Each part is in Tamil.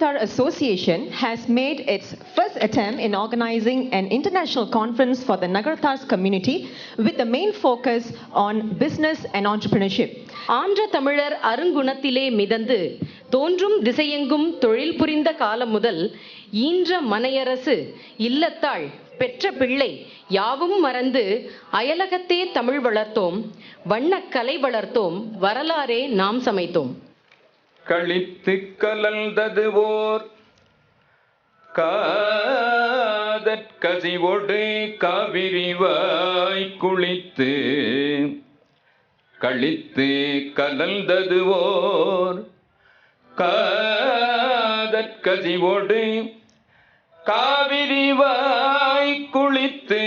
Nagarathar Association has made its first attempt in organizing an international conference for the Nagarathars community with the main focus on business and entrepreneurship. ஆன்ற தமிழர் அருங்குணத்திலே மிதந்து தோன்றும் திசையெங்கும் தொழில் புரிந்த காலம் முதல் ஈன்ற மனையரசு இல்லத்தாள் பெற்ற பிள்ளை யாவும் மறந்து அயலகத்தே தமிழ் வளர்த்தோம் வண்ணக்கலை வளர்த்தோம் வரலாறே நாம் சமைத்தோம். கழித்து கலந்தது ஓர் காதற்கசிவொடு காவிரிவாய் குளித்து கழித்து கலந்தது ஓர் காதற்கசிவொடு காவிரிவாய் குளித்து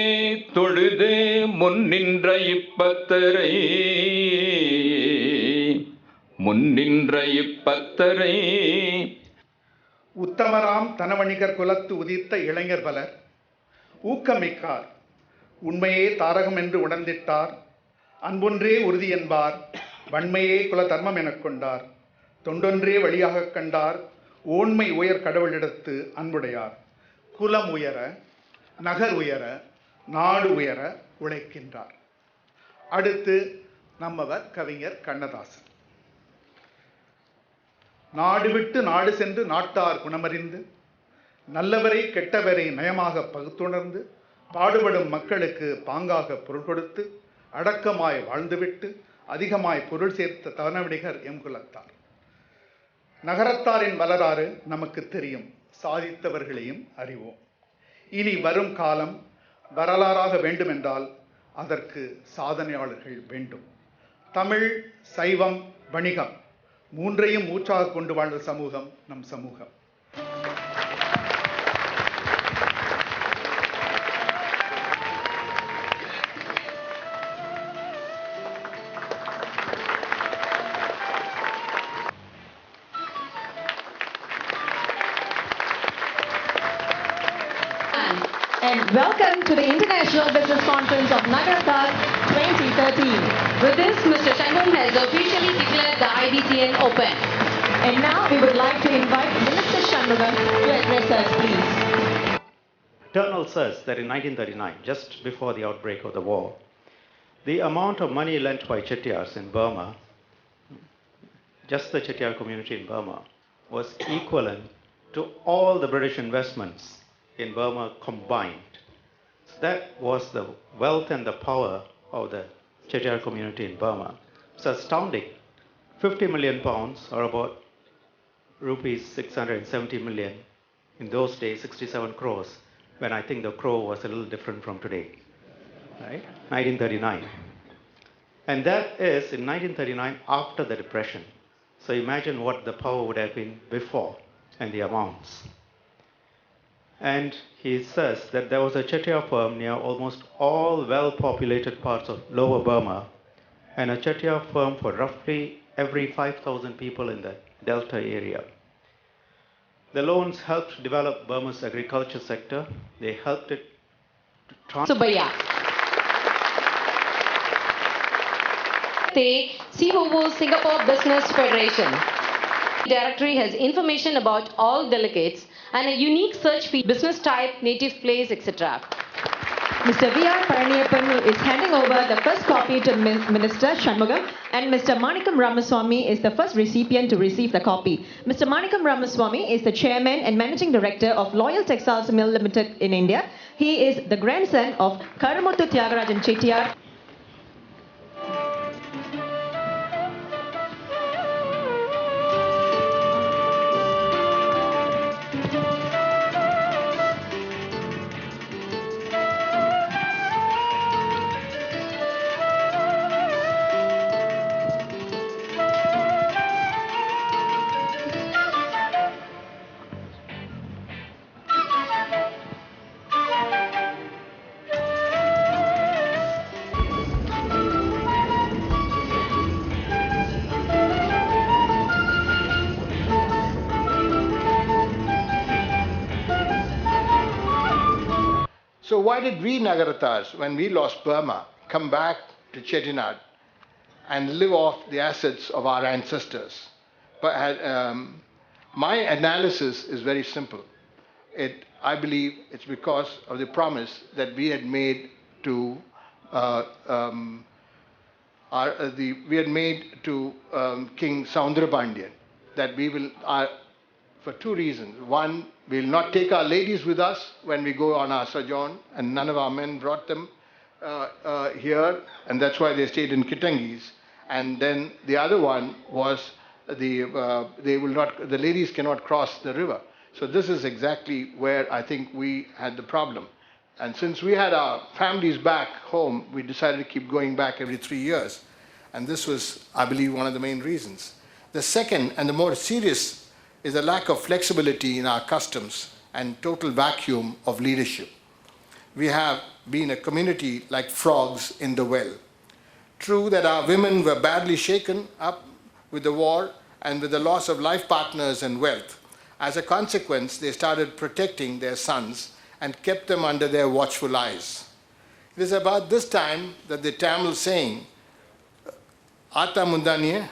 தொழுது முன்னின்ற இப்பத்தரை உத்தமராம் தனவணிகர் குலத்து உதித்த இளைஞர் பலர் ஊக்கமிக்கார் உண்மையே தாரகம் என்று உணர்ந்திட்டார் அன்பொன்றே உறுதி என்பார் வன்மையே குல தர்மம் எனக் கொண்டார் தொண்டொன்றே வழியாக கண்டார் ஓண்மை உயர் கடவுளிடத்து அன்புடையார் குலம் உயர நகர் உயர நாடு உயர உழைக்கின்றார். அடுத்து நம்மவர் கவிஞர் கண்ணதாசன். நாடு விட்டு நாடு சென்று நாட்டார் குணமறிந்து நல்லவரை கெட்டவரை நயமாக பகுத்துணர்ந்து பாடுபடும் மக்களுக்கு பாங்காக பொருள் கொடுத்து அடக்கமாய் வாழ்ந்துவிட்டு அதிகமாய் பொருள் சேர்த்த தவனவடிகர் எம் குலத்தார். நகரத்தாரின் வரலாறு நமக்கு தெரியும், சாதித்தவர்களையும் அறிவோம். இனி வரும் காலம் வரலாறாக வேண்டுமென்றால் அதற்கு சாதனையாளர்கள் வேண்டும். தமிழ், சைவம், வணிகம் மூன்றையும் மூச்சாக கொண்டு வாழ்ந்த சமூகம் நம் சமூகம். And welcome to the International Business Conference of Nagarathar 2013. With this, Mr. Shanmugam has officially declared the Ibcn open. And now we would like to invite Minister Shanmugam to address us, please. Eternal says that in 1939, just before the outbreak of the war, the amount of money lent by Chettiars in Burma, just the Chettiar community in Burma, was equivalent to all the British investments in Burma combined. So that was the wealth and the power of the Chettiar community in Burma. It's astounding. 50 million pounds, or about rupees 670 million, in those days 67 crores, when I think the crore was a little different from today, right? 1939. And that is in 1939 after the depression. So imagine what the power would have been before and the amounts. And he says that there was a Chettiar firm near almost all well-populated parts of Lower Burma, and a Chettiar firm for roughly every 5,000 people in the Delta area. The loans helped develop Burma's agriculture sector. They helped it to Subaya. The COO Singapore Business Federation. The directory has information about all delegates and a unique search for business type, native place, etc. Mr. V.R. Paraniyappan is handing over the first copy to Minister Shanmugam, and Mr. Manikam Ramaswamy is the first recipient to receive the copy. Mr. Manikam Ramaswamy is the chairman and managing director of Loyal Textiles Mill Limited in India. He is the grandson of Karamuthu Tyagarajan Chettiar. So why did we Nagarathars, when we lost Burma, come back to Chettinad and live off the assets of our ancestors? But My analysis is very simple. I believe it's because of the promise that we had made to King Soundarabandyan, that we will, for two reasons. One, we will not take our ladies with us when we go on our sojourn, and none of our men brought them here, and that's why they stayed in Kitangis. And then the other one was the ladies cannot cross the river. So this is exactly where I think we had the problem. And since we had our families back home, we decided to keep going back every 3 years. And this was, I believe, one of the main reasons. The second, and the more serious, is the lack of flexibility in our customs and total vacuum of leadership. We have been a community like frogs in the well. True that our women were badly shaken up with the war and with the loss of life partners and wealth. As a consequence, they started protecting their sons and kept them under their watchful eyes. It is about this time that the Tamil saying, Ata Mundaniye,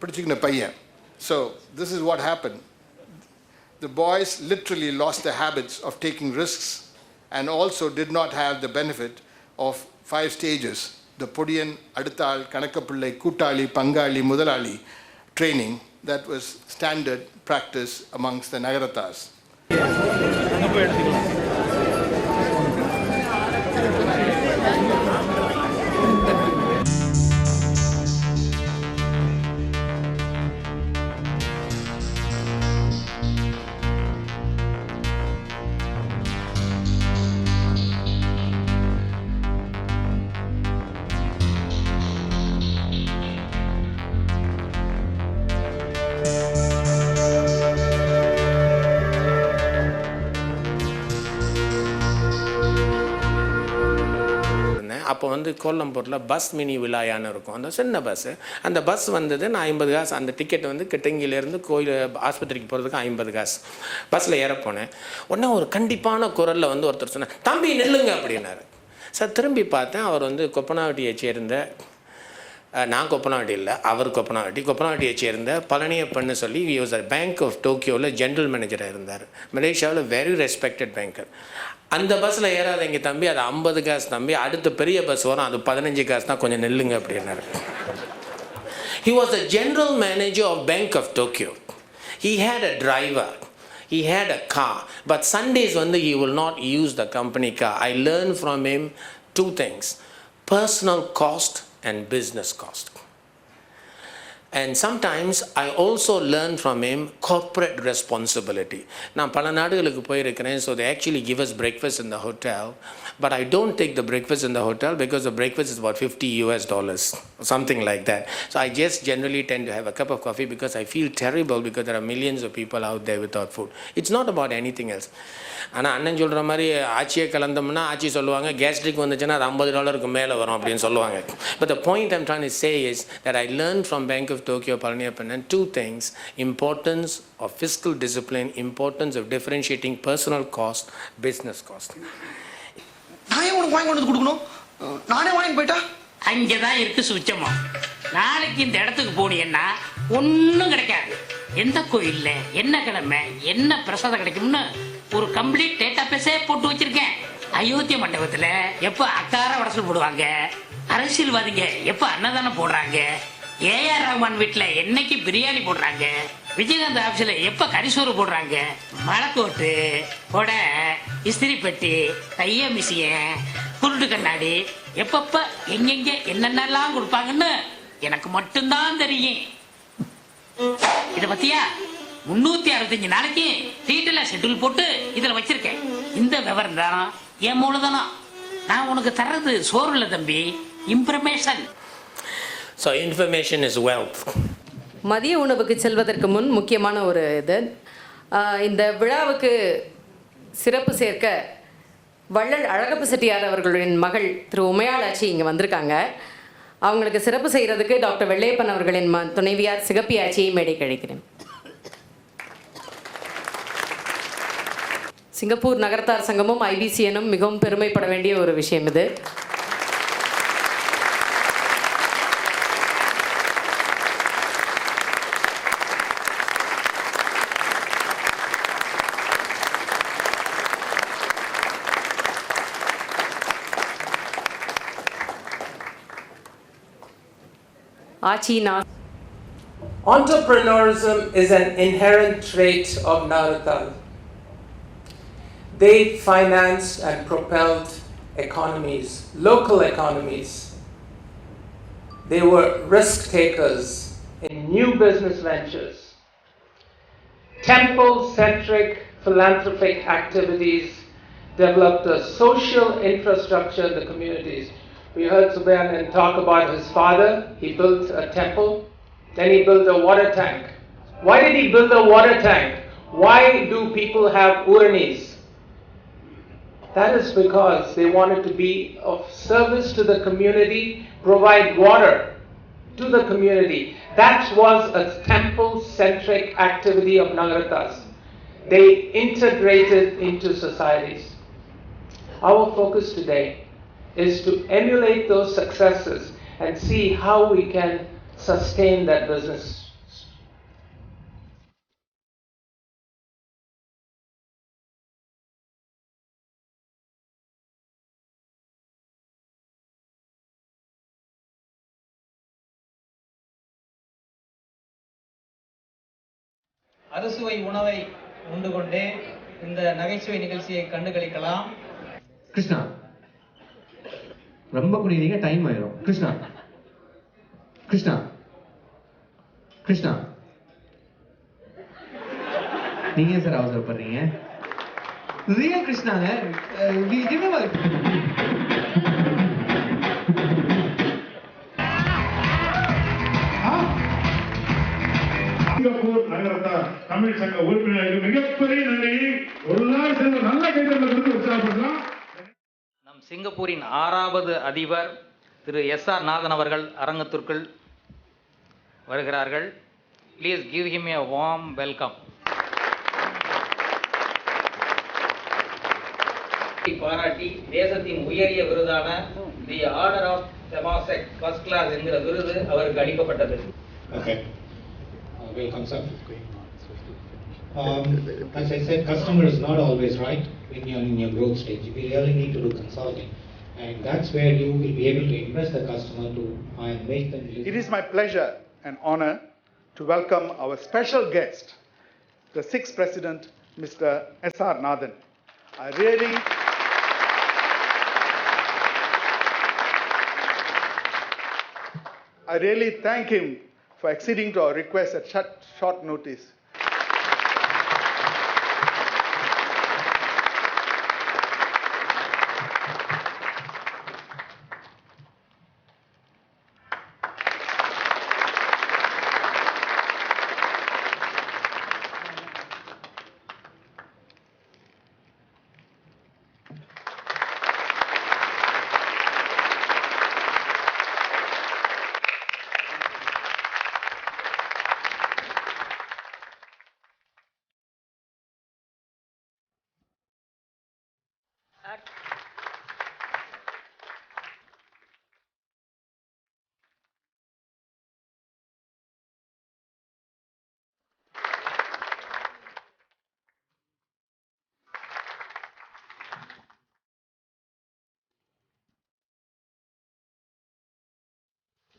Padichikna Payyan. So this is what happened. The boys literally lost the habits of taking risks and also did not have the benefit of 5 stages, the Podiyan, Adithal, Kanakappillai, Kootali, Pangali, Mudalali training that was standard practice amongst the Nagarathas. அப்போ வந்து கோலம்பூரில் பஸ் மினி விழாயான்னு இருக்கும், அந்த சின்ன பஸ்ஸு. அந்த பஸ் வந்தது, நான் 50 காசு, அந்த டிக்கெட் வந்து கிட்டங்கிலேருந்து கோயில் ஆஸ்பத்திரிக்கு போகிறதுக்கு 50 காசு. பஸ்ஸில் ஏற போனேன். உடனே ஒரு கண்டிப்பான குரலில் வந்து ஒருத்தர் சொன்னேன், தம்பி நில்லுங்க அப்படின்னாரு. சார் திரும்பி பார்த்தேன், அவர் வந்து கொப்பனாவட்டியை சேர்ந்த, நான் கொப்பனாவட்டி இல்லை, அவர் கொப்பனாவட்டியை சேர்ந்த பழனியப்பன்னு சொல்லி வாஸ் பேங்க் ஆஃப் டோக்கியோவில் ஜென்ரல் மேனேஜராக இருந்தார். மலேசியாவில் வெரி ரெஸ்பெக்டட் பேங்கர். அந்த பஸ்ஸில் ஏறாதீங்க தம்பி, அது 50 காசு தம்பி, அடுத்த பெரிய பஸ் வரும், அது 15 காசு தான், கொஞ்சம் நெல்லுங்க அப்படின்னாரு. He was the general manager of Bank of Tokyo. He had a driver. He had a car. But Sundays வந்து he will not use the company car. I learned from him 2 things. Personal cost and business cost. And sometimes I also learn from him corporate responsibility. நான் பல நாடுகளுக்கு போயிருக்கிறேன், so they actually give us breakfast in the hotel, but I don't take the breakfast in the hotel because the breakfast is about $50, something like that. So I just generally tend to have a cup of coffee because I feel terrible because there are millions of people out there without food. It's not about anything else. ஆனால் அண்ணன் சொல்கிற மாதிரி ஆச்சியை கலந்தோம்னா ஆச்சி சொல்லுவாங்க, கேஸ்ட்ரிக் வந்துச்சுன்னா அது $50 மேலே வரும் அப்படின்னு சொல்லுவாங்க. But the point I'm trying to say is that I learned from Bank of Tokyo, Palaniappan, 2 things: importance of fiscal discipline, importance of differentiating personal cost, business cost. நான் ஏன் உனக்கு வாங்கி கொண்டு கொடுக்கணும்? நானே வாங்கி போயிட்டா? அங்கே தான் இருக்குது சுச்சமா. நாளைக்கு இந்த இடத்துக்கு போனீங்கன்னா ஒன்றும் கிடைக்காது. எந்த கோயிலில் என்ன கிழமை என்ன பிரசாதம் கிடைக்கும்னு ஒரு கம்ப்ளீட் டேட்டா பேஸே போட்டு வச்சிருக்கேன். அயோத்திய மண்டபத்தில் எப்போ அக்கார வடசல் போடுவாங்க, அரசியல்வாதிங்க எப்போ அன்னதானம் போடுறாங்க, ஏஆர் ரஹ்மான் வீட்டில் என்னைக்கு பிரியாணி போடுறாங்க, விஜயகாந்த் ஆஃபீஸில் எப்போ கரிசோறு போடுறாங்க, மலைக்கோட்டு கொடை இஸ்திரி பெட்டி கைய மிஷின் குருட்டு கண்ணாடி எப்பப்போ எங்கெங்கே என்னென்னலாம் கொடுப்பாங்கன்னு எனக்கு மட்டும்தான் தெரியும். இதை பத்தியா 365 நாளைக்கு டீட்டெயிலாக ஷெட்யூல் போட்டு இதில் வச்சிருக்கேன். இந்த விவரம் தான் என் மூலதனம். நான் உனக்கு தர்றது சோறு இல்லை தம்பி, information. So information is wealth. மதிய உணவுக்கு செல்வதற்கு முன் முக்கியமான ஒரு இது, இந்த விழாவுக்கு சிறப்பு சேர்க்க வள்ளல் அழகப்ப செட்டியார் அவர்களின் மகள் திரு உமையாளாச்சி இங்கே வந்திருக்காங்க. அவங்களுக்கு சிறப்பு செய்கிறதுக்கு டாக்டர் வெள்ளையப்பன் அவர்களின் துணைவியார் சிகப்பி ஆச்சியை மேடைக்கு அழைக்கிறேன். சிங்கப்பூர் நகரத்தார் சங்கமும் ஐபிசிஎனும் மிகவும் பெருமைப்பட வேண்டிய ஒரு விஷயம் இது. Achina. Entrepreneurism is an inherent trait of Naratal. They financed and propelled economies, local economies. They were risk takers in new business ventures. Temple-centric philanthropic activities developed a social infrastructure in the communities. We heard Subhanan talk about his father. He built a temple. Then he built a water tank. Why did he build a water tank? Why do people have uranis? That is because they wanted to be of service to the community, provide water to the community. That was a temple-centric activity of Nagaratas. They integrated into societies. Our focus today is to emulate those successes and see how we can sustain that business. அறுசுவை உணவை உண்டு கொண்டே இந்த நகைச்சுவை நிகழ்ச்சியை கண்டுகளிக்கலாம். கிருஷ்ணா ரொம்ப குடிக்கிறீங்க, டைம் ஆயிரும். கிருஷ்ணா கிருஷ்ணா கிருஷ்ணா நீங்க சார் அவசரப்படுறீங்க? ரியல் கிருஷ்ணாங்க. சிங்கப்பூர் நகரத்தா தமிழ் சங்க உறுப்பினர்களுக்கு மிகப்பெரிய நன்றியை எல்லாரும் சேர்ந்து நல்ல கைதட்டல் கொடுத்து உற்சாகப்படுத்தலாம். நம் சிங்கப்பூரின் 6வது அதிபர் திரு எஸ்.ஆர். நாதன் அவர்கள் அரங்கத்திற்குள் வருகிறார்கள். Please give him a warm welcome. பாராட்டி தேசத்தின் உயரிய விருதான the order of Temasek first class என்கிற விருது அவருக்கு அளிக்கப்பட்டது. Welcome, sir. As I said, customer is not always right when you're in your growth stage. We really need to do consulting, and that's where you will be able to impress the customer to and make them listen. It is my pleasure and honor to welcome our special guest, the 6th President, Mr. S.R. Nathan. I really thank him for acceding to our request at short notice.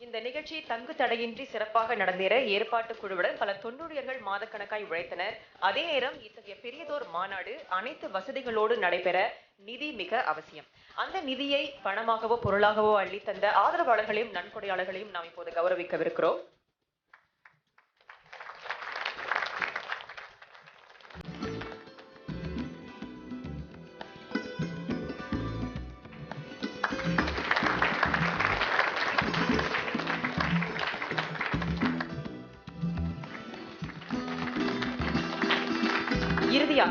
இந்த நிகழ்ச்சி தங்கு தடையின்றி சிறப்பாக நடந்தேற ஏற்பாட்டு குழுவுடன் பல தொண்டூழியர்கள் மாதக்கணக்காய் உழைத்தனர். அதே நேரம் இத்தகைய பெரியதோர் மாநாடு அனைத்து வசதிகளோடு நடைபெற நிதி மிக அவசியம். அந்த நிதியை பணமாகவோ பொருளாகவோ அள்ளி தந்த ஆதரவாளர்களையும் நன்கொடையாளர்களையும் நாம் இப்போது கௌரவிக்கவிருக்கிறோம். இறுதியா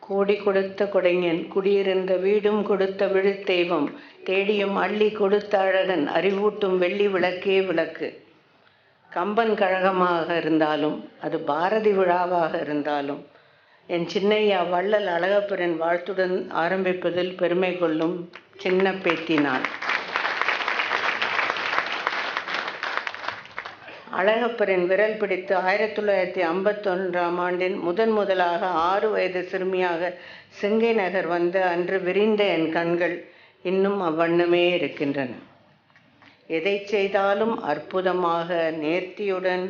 கோடி கொடுத்த கொடைஞன் குடியிருந்த வீடும் கொடுத்த விழுத்தெய்வம் தேடியும் அள்ளி கொடுத்த அழகன் அறிவூட்டும் வெள்ளி விளக்கே விளக்கு. கம்பன் கழகமாக இருந்தாலும் அது பாரதி விழாவாக இருந்தாலும் என் சின்னையா வள்ளல் அழகப்பெருன் வாழ்த்துடன் ஆரம்பிப்பதில் பெருமை கொள்ளும் சின்ன பேத்தி நான். அழகப்பரின் விரல் பிடித்து 1951ஆம் ஆண்டின் முதலாக 6 வயது சிறுமியாக சிங்கை நகர் வந்த அன்று விரிந்த என் கண்கள் இன்னும் அவ்வண்ணமே இருக்கின்றன. எதை செய்தாலும் அற்புதமாக நேர்த்தியுடன்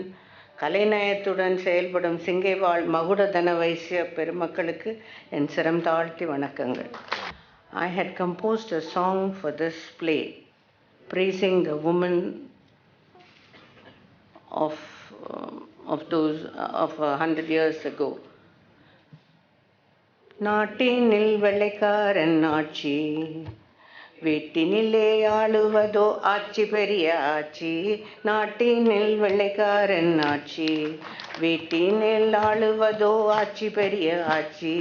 கலைநயத்துடன் செயல்படும் சிங்கைவாழ் மகுடதன வைசிய பெருமக்களுக்கு என் சிரம் தாழ்த்தி வணக்கங்கள். I had composed a song for this play, praising the women of 100 years ago. நாட்டினில் வெள்ளைக்காரன் ஆட்சி, வீட்டினிலே ஆளுவதோ ஆட்சி பெரிய ஆட்சி. நாட்டினில் வெள்ளைக்காரன் ஆட்சி, வீட்டினில் ஆளுவதோ ஆட்சி பெரிய ஆட்சி.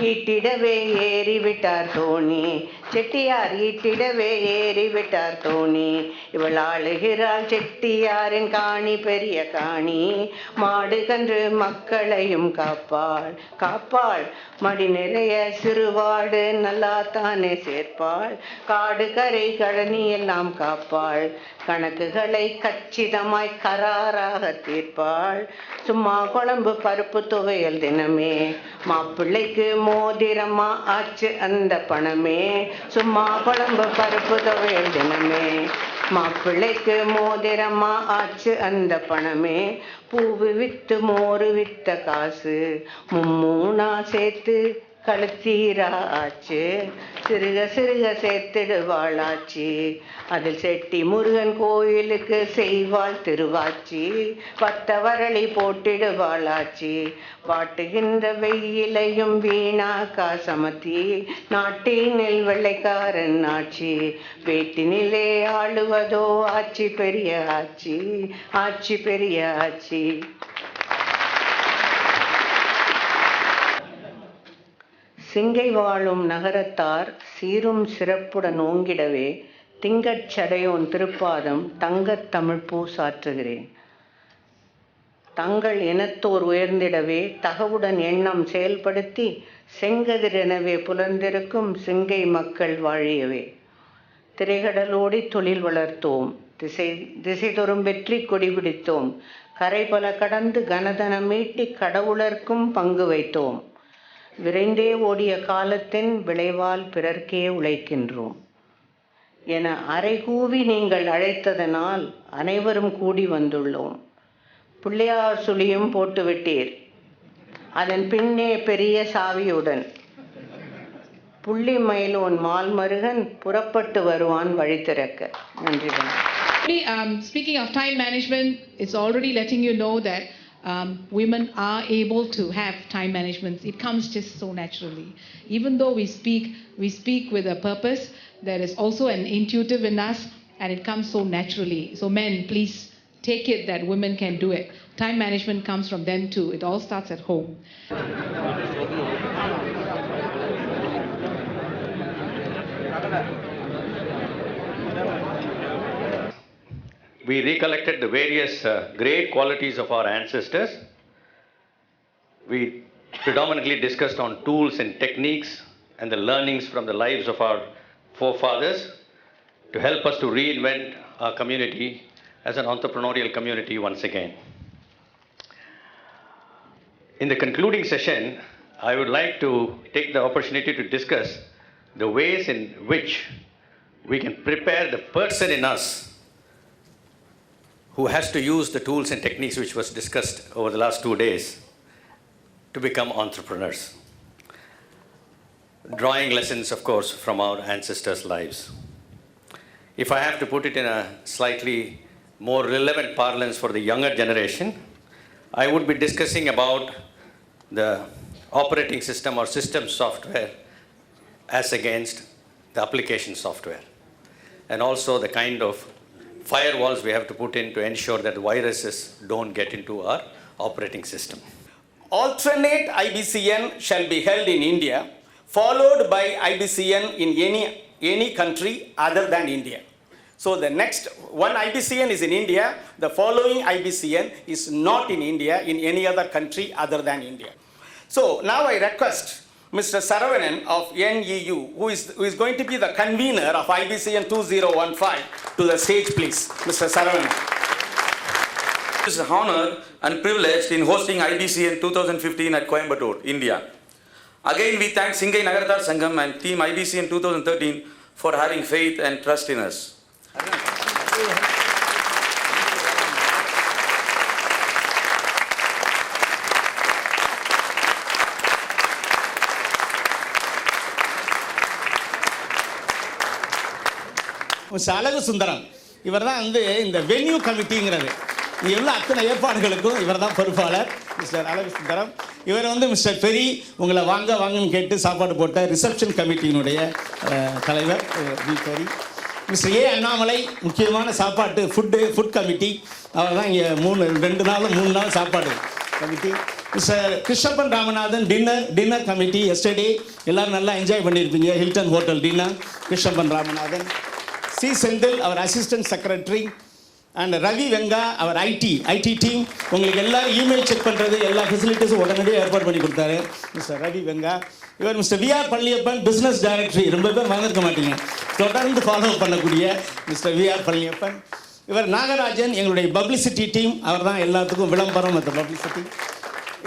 ஈட்டிடவே ஏறிவிட்டார் தோணி, செட்டியார் ஈட்டிடவே ஏறிவிட்டார் தோணி. இவள் ஆளுகிறாள் செட்டியாரின் காணி பெரிய காணி. மாடு கன்று மக்களையும் காப்பாள் காப்பாள், மடி நிறைய சிறுவாடு நல்லா தானே சேர்ப்பாள். காடு கரை கழனி எல்லாம் காப்பாள், கணக்குகளை கச்சிதமாய் கராராக தீர்ப்பாள். சும்மா குழம்பு பருப்பு துவையல் தினமே, மாப்பிள்ளைக்கு மோதிரமா ஆச்சு அந்த பணமே. சும்மா குழம்பு பருப்பு துவையல் தினமே, மாப்பிள்ளைக்கு மோதிரமா ஆச்சு அந்த பணமே. பூவு வித்து மோறு வித்த காசு, மும்மூணா சேர்த்து கழுத்தீராச்சு. சிறுக சிறுக சேர்த்திடுவாளாச்சு, அதில் செட்டி முருகன் கோயிலுக்கு செய்வாள் திருவாச்சி. பத்த வரளி போட்டிடுவாளாச்சு, வாட்டுகின்ற வெயிலையும் வீணாக்கா சமத்தி. நாட்டினில் வெள்ளைக்காரன் ஆட்சி, வீட்டினிலே ஆளுவதோ ஆட்சி பெரிய ஆட்சி. ஆட்சி பெரிய ஆட்சி. சிங்கை வாழும் நகரத்தார் சீரும் சிறப்புடன் ஓங்கிடவே திங்கட்சடையோன் திருப்பாதம் தங்கத் தமிழ் பூ சாற்றுகிறேன். தங்கள் இனத்தோர் உயர்ந்திடவே தகவுடன் எண்ணம் செயல்படுத்தி செங்கதிரெனவே புலர்ந்திருக்கும் சிங்கை மக்கள் வாழியவே. திரைகடலோடி தொழில் வளர்த்தோம், திசைதொறும் வெற்றி கொடி பிடித்தோம். கரை பல கடந்து கனதனம் மீட்டி கடவுளர்க்கும் பங்கு வைத்தோம். விரைந்தே ஓடிய காலத்தின் விளைவால் பிறர்க்கே உழைக்கின்றோம் என அறைகூவி நீங்கள் அழைத்ததனால் அனைவரும் கூடி வந்துள்ளோம். பிள்ளையார் சுழியும் போட்டுவிட்டீர், அதன் பின்னே பெரிய சாவியுடன். புள்ளி மயிலோன் மால்மருகன் புறப்பட்டு வருவான் வழி திறக்க. நன்றி. Speaking of time management, it's already letting you know that women are able to have time management. It comes just so naturally. Even though we speak with a purpose, there is also an intuitive in us, and it comes so naturally. So men, please take it that women can do it. Time management comes from them too. It all starts at home. We recollected the various great qualities of our ancestors. We predominantly discussed on tools and techniques and the learnings from the lives of our forefathers to help us to reinvent our community as an entrepreneurial community once again. In the concluding session, I would like to take the opportunity to discuss the ways in which we can prepare the person in us who has to use the tools and techniques which was discussed over the last 2 days to become entrepreneurs. Drawing lessons, of course, from our ancestors' lives. If I have to put it in a slightly more relevant parlance for the younger generation, I would be discussing about the operating system or system software as against the application software, and also the kind of firewalls we have to put in to ensure that viruses don't get into our operating system. Alternate IBCN shall be held in India, followed by IBCN in any country other than India. So the next one IBCN is in India, the following IBCN is not in India, in any other country other than India. So now I request Mr. Saravanan of NEU, who is going to be the convener of IBCN 2015, to the stage, please. Mr. Saravanan. It is an honor and privilege in hosting IBCN 2015 at Coimbatore, India. Again, we thank Singai Nagarathar Sangam and team IBCN 2013 for having faith and trust in us. அழகு சுந்தரம் இவர் தான் வந்து இந்த வென்யூ கமிட்டிங்கிறது இது எல்லாம் அத்தனை ஏற்பாடுகளுக்கும் இவர் தான் பொறுப்பாளர் மிஸ்டர் அழகு சுந்தரம். இவர் வந்து மிஸ்டர் பெரி உங்களை வாங்கன்னு கேட்டு சாப்பாடு போட்ட ரிசப்ஷன் கமிட்டியினுடைய தலைவர் we peri. Mister A Annamalai முக்கியமான சாப்பாட்டு ஃபுட் கமிட்டி அவர் தான் இங்கே 3 நாள் சாப்பாடு committee. Mister Krishnappan Ramanathan dinner committee yesterday எல்லோரும் நல்லா என்ஜாய் பண்ணியிருப்பீங்க. Hilton hotel dinner Krishnappan Ramanathan. C Senthil our assistant secretary and Ravi Venka our IT team உங்களுக்கு எல்லாரும் இமெயில் செக் பண்ணுறது எல்லா ஃபெசிலிட்டிஸும் உடனடியாக ஏற்பாடு பண்ணி கொடுத்தாரு மிஸ்டர் ரவி வெங்கா. இவர் mister VR Palaniappan business directory ரொம்ப பேர் மறந்துருக்க மாட்டீங்க தொடர்ந்து ஃபாலோ பண்ணக்கூடிய மிஸ்டர் விஆர் பழனியப்பன். இவர் நாகராஜன் எங்களுடைய பப்ளிசிட்டி டீம் அவர் தான் எல்லாத்துக்கும் விளம்பரம் மற்ற பப்ளிசிட்டி.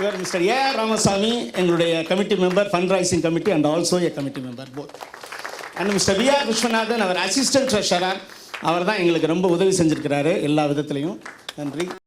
இவர் மிஸ்டர் ஏஆர் ராமசாமி எங்களுடைய committee member fund raising committee and also a committee member both. And mister VR Viswanathan our assistant treasurer our தான் எங்களுக்கு ரொம்ப உதவி செஞ்சுருக்கிறாரு எல்லா விதத்துலையும். நன்றி.